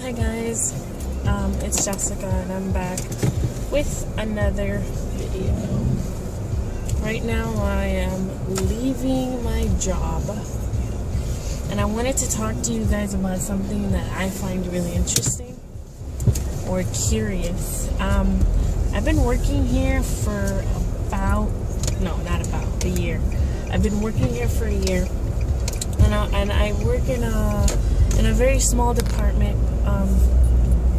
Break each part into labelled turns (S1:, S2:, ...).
S1: Hi guys, it's Jessica and I'm back with another video. Right now I am leaving my job and I wanted to talk to you guys about something that I find really interesting or curious. I've been working here for a year. I've been working here for a year and I work in a very small department,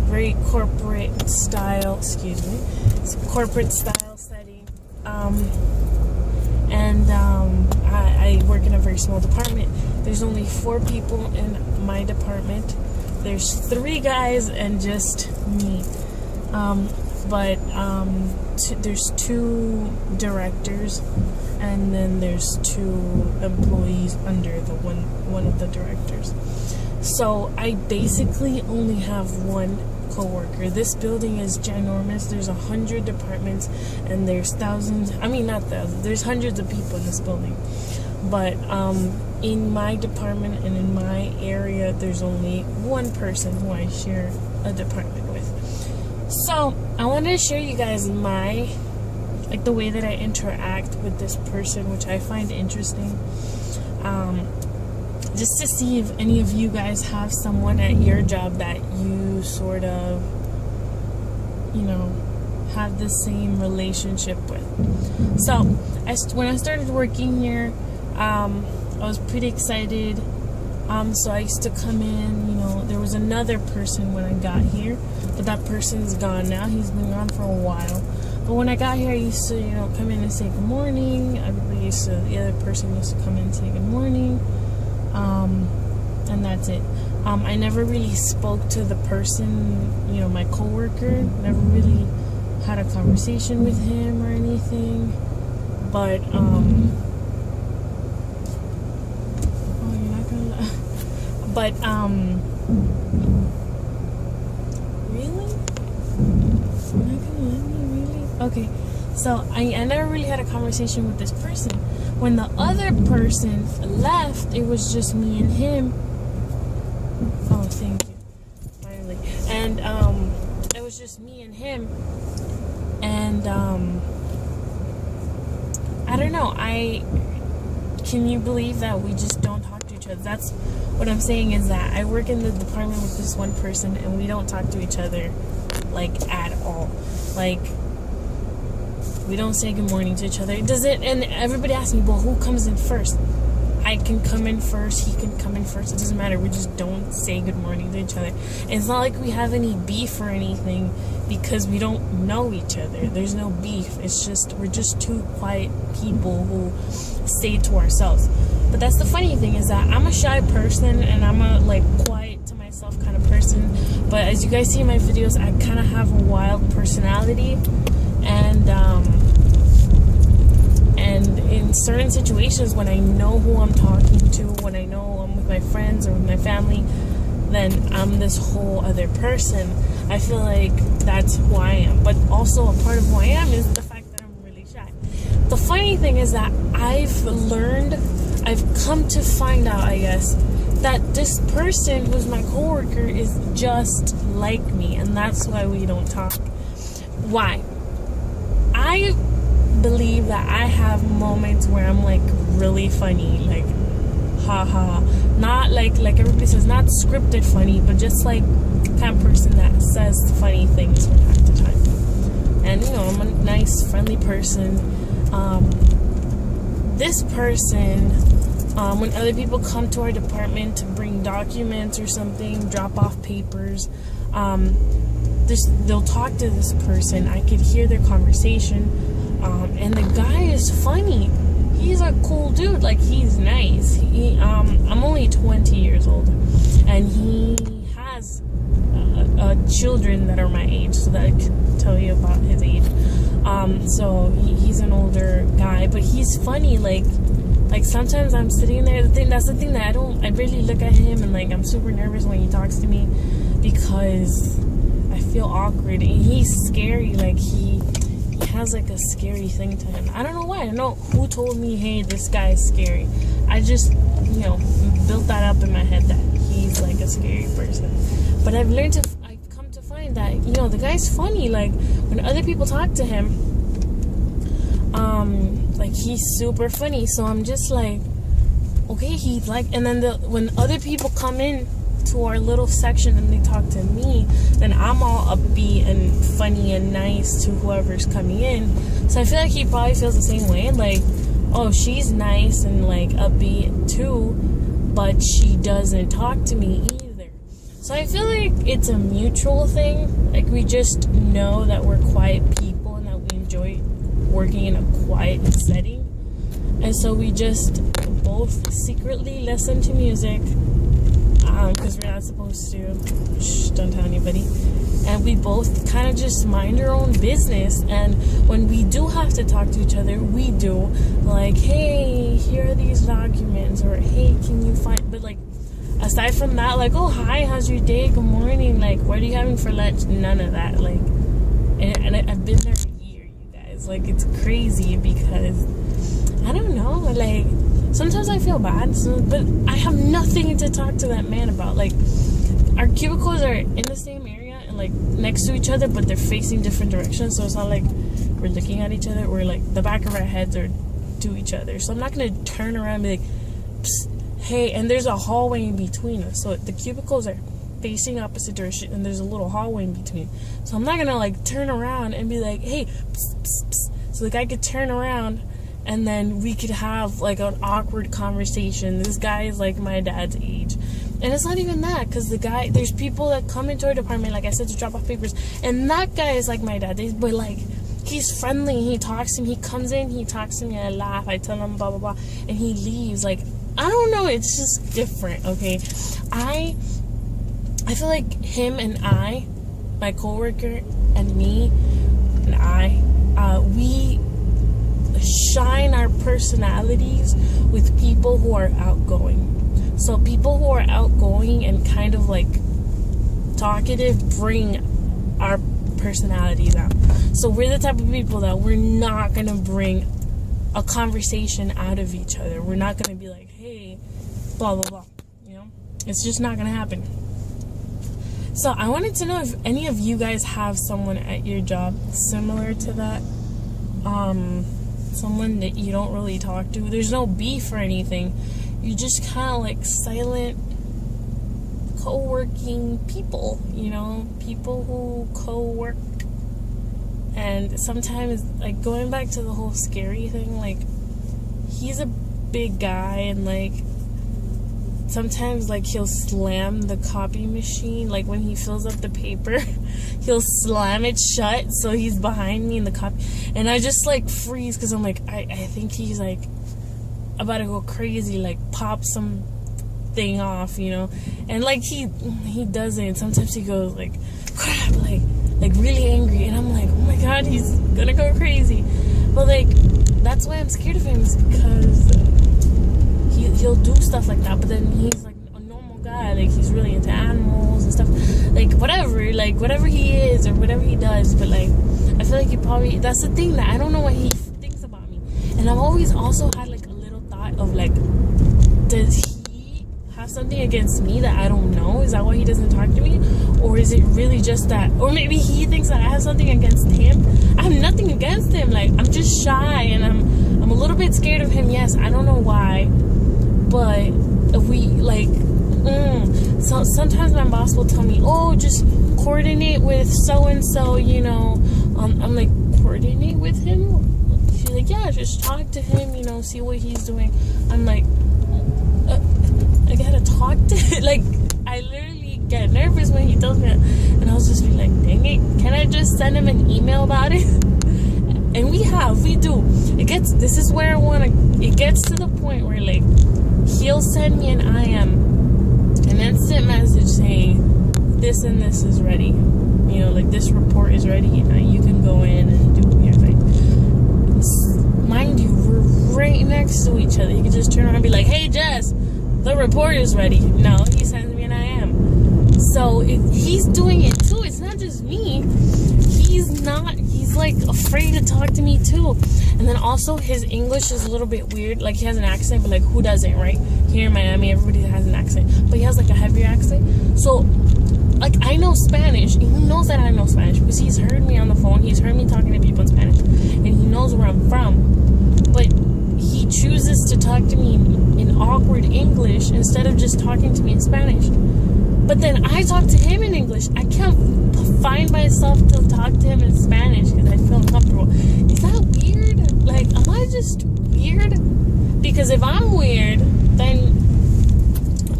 S1: very corporate style setting, I work in a very small department. There's only 4 people in my department. There's 3 guys and just me, there's 2 directors and then there's 2 employees under the one of the directors. So I basically only have 1 coworker. This building is ginormous. There's 100 departments and there's there's hundreds of people in this building. But in my department and in my area, there's only 1 person who I share a department with. So I wanted to share you guys the way that I interact with this person, which I find interesting. Just to see if any of you guys have someone at your job that you sort of, have the same relationship with. So when I started working here, I was pretty excited. So I used to come in, there was another person when I got here, but that person's gone now. He's been gone for a while. But when I got here, I used to, come in and say good morning. The other person used to come in and say good morning. And that's it. I never really spoke to the person, my coworker. Never really had a conversation with him or anything. But, oh, you're not gonna laugh. But, really? You're not gonna let me, really? Okay. So, I never really had a conversation with this person. When the other person left, it was just me and him. Oh, thank you. Finally. And, it was just me and him. And, I don't know. Can you believe that we just don't talk to each other? That's what I'm saying, is that I work in the department with this 1 person and we don't talk to each other, at all. We don't say good morning to each other. And everybody asks me, well, who comes in first? I can come in first, he can come in first. It doesn't matter. We just don't say good morning to each other. And it's not like we have any beef or anything because we don't know each other. There's no beef. It's just, we're just 2 quiet people who stay to ourselves. But that's the funny thing, is that I'm a shy person and I'm a quiet to myself kind of person. But as you guys see in my videos, I kind of have a wild personality. And in certain situations, when I know who I'm talking to, when I know I'm with my friends or with my family, then I'm this whole other person. I feel like that's who I am. But also a part of who I am is the fact that I'm really shy. The funny thing is that I've come to find out, I guess, that this person who's my coworker is just like me, and that's why we don't talk. Why? I believe that I have moments where I'm really funny, haha, not like everybody says, not scripted funny, but just kind of person that says funny things from time to time. And I'm a nice, friendly person. This person, when other people come to our department to bring documents or something, drop off papers, they'll talk to this person. I could hear their conversation, and the guy is funny. He's a cool dude. He's nice. I'm only 20 years old, and he has children that are my age, so that I can tell you about his age. So he's an older guy, but he's funny. Sometimes I'm sitting there. That's the thing that I barely look at him, and I'm super nervous when he talks to me because I feel awkward, and he's scary. He has a scary thing to him. I don't know why. I don't know who told me, hey, this guy is scary. I just, built that up in my head that he he's like a scary person. But I've come to find that, you know, the guy's funny. Like, when other people talk to him, like, he's super funny. So I'm just like, okay, he's like, and then when other people come in to our little section and they talk to me, then I'm all upbeat and funny and nice to whoever's coming in. So I feel like he probably feels the same way. Like, oh, she's nice and like upbeat too, but she doesn't talk to me either. So I feel like it's a mutual thing. Like, we just know that we're quiet people and that we enjoy working in a quiet setting. And so we just both secretly listen to music, because we're not supposed to. Shh, don't tell anybody. And we both kind of just mind our own business. And when we do have to talk to each other, we do. Like, hey, here are these documents. Or, hey, can you find... But, like, aside from that, like, oh, hi, how's your day? Good morning. Like, what are you having for lunch? None of that. Like, and I've been there a year, you guys. Like, it's crazy because, I don't know, like... Sometimes I feel bad, but I have nothing to talk to that man about. Like, our cubicles are in the same area and, like, next to each other, but they're facing different directions. So it's not like we're looking at each other. We're, like, the back of our heads are to each other. So I'm not going to turn around and be like, psst, hey, and there's a hallway in between us. So the cubicles are facing opposite direction, and there's a little hallway in between. So I'm not going to, like, turn around and be like, hey, psst, psst, psst. So the guy could turn around, and then we could have, like, an awkward conversation. This guy is, like, my dad's age. And it's not even that, because the guy, there's people that come into our department, like I said, to drop off papers. And that guy is like my dad. But, like, he's friendly. He talks to me. He comes in. He talks to me. I laugh. I tell him blah, blah, blah. And he leaves. Like, I don't know. It's just different, okay? I feel like him and I, my coworker and me and we shine our personalities with people who are outgoing. So people who are outgoing and kind of like talkative bring our personalities out. So we're the type of people that we're not gonna bring a conversation out of each other. We're not gonna be like, hey, blah blah blah, you know? It's just not gonna happen. So I wanted to know if any of you guys have someone at your job similar to that. Someone that you don't really talk to. There's no beef or anything. You just kind of like silent co-working people, you know, people who co-work. And sometimes, like, going back to the whole scary thing, like, he's a big guy, and like sometimes, like, he'll slam the copy machine. Like, when he fills up the paper, he'll slam it shut so he's behind me in the copy. And I just, like, freeze because I'm like, I think he's, like, about to go crazy, like, pop some thing off, you know? And, like, he doesn't. Sometimes he goes, like, crap, like really angry. And I'm like, oh, my God, he's gonna go crazy. But, like, that's why I'm scared of him, is because he'll do stuff like that, but then he's like a normal guy. Like, he's really into animals and stuff, like whatever he is or whatever he does. But like, I feel like he probably, that's the thing, that I don't know what he thinks about me. And I've always also had like a little thought of like, does he have something against me that I don't know? Is that why he doesn't talk to me? Or is it really just that, or maybe he thinks that I have something against him? I have nothing against him. Like, I'm just shy and I'm a little bit scared of him. Yes, I don't know why. But if we, like, so sometimes my boss will tell me, oh, just coordinate with so-and-so, you know. I'm like, coordinate with him? She's like, yeah, just talk to him, you know, see what he's doing. I'm like, I gotta talk to him. Like, I literally get nervous when he tells me that. And I'll just be like, dang it, can I just send him an email about it? And we do. This is where it gets to the point where, like, he'll send me an instant message saying this and this is ready, you know, like, this report is ready, you can go in and do your thing. Mind you, we're right next to each other. You can just turn around and be like, hey Jess, the report is ready. No, he sends me an IM. So if he's doing it too, it's not just me. He's he's like afraid to talk to me too. And then also his English is a little bit weird. Like he has an accent, but like who doesn't, right? Here in Miami, everybody has an accent, but he has like a heavier accent. So like I know Spanish, and he knows that I know Spanish because he's heard me on the phone. He's heard me talking to people in Spanish, and he knows where I'm from. But he chooses to talk to me in awkward English instead of just talking to me in Spanish. But then I talk to him in English. I can't find myself to talk to him in Spanish because I feel uncomfortable. Is that weird? Like, am I just weird? Because if I'm weird, then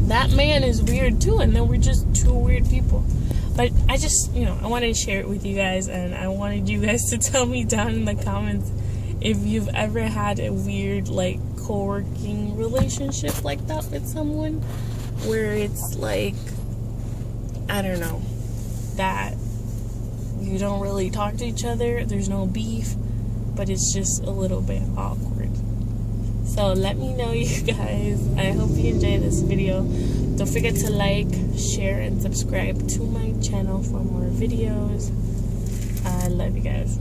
S1: that man is weird too, and then we're just two weird people. But I just, I wanted to share it with you guys, and I wanted you guys to tell me down in the comments if you've ever had a weird, like, co-working relationship like that with someone, where it's like, I don't know, that you don't really talk to each other, there's no beef, but it's just a little bit awkward. So let me know, you guys. I hope you enjoyed this video. Don't forget to like, share, and subscribe to my channel for more videos. I love you guys.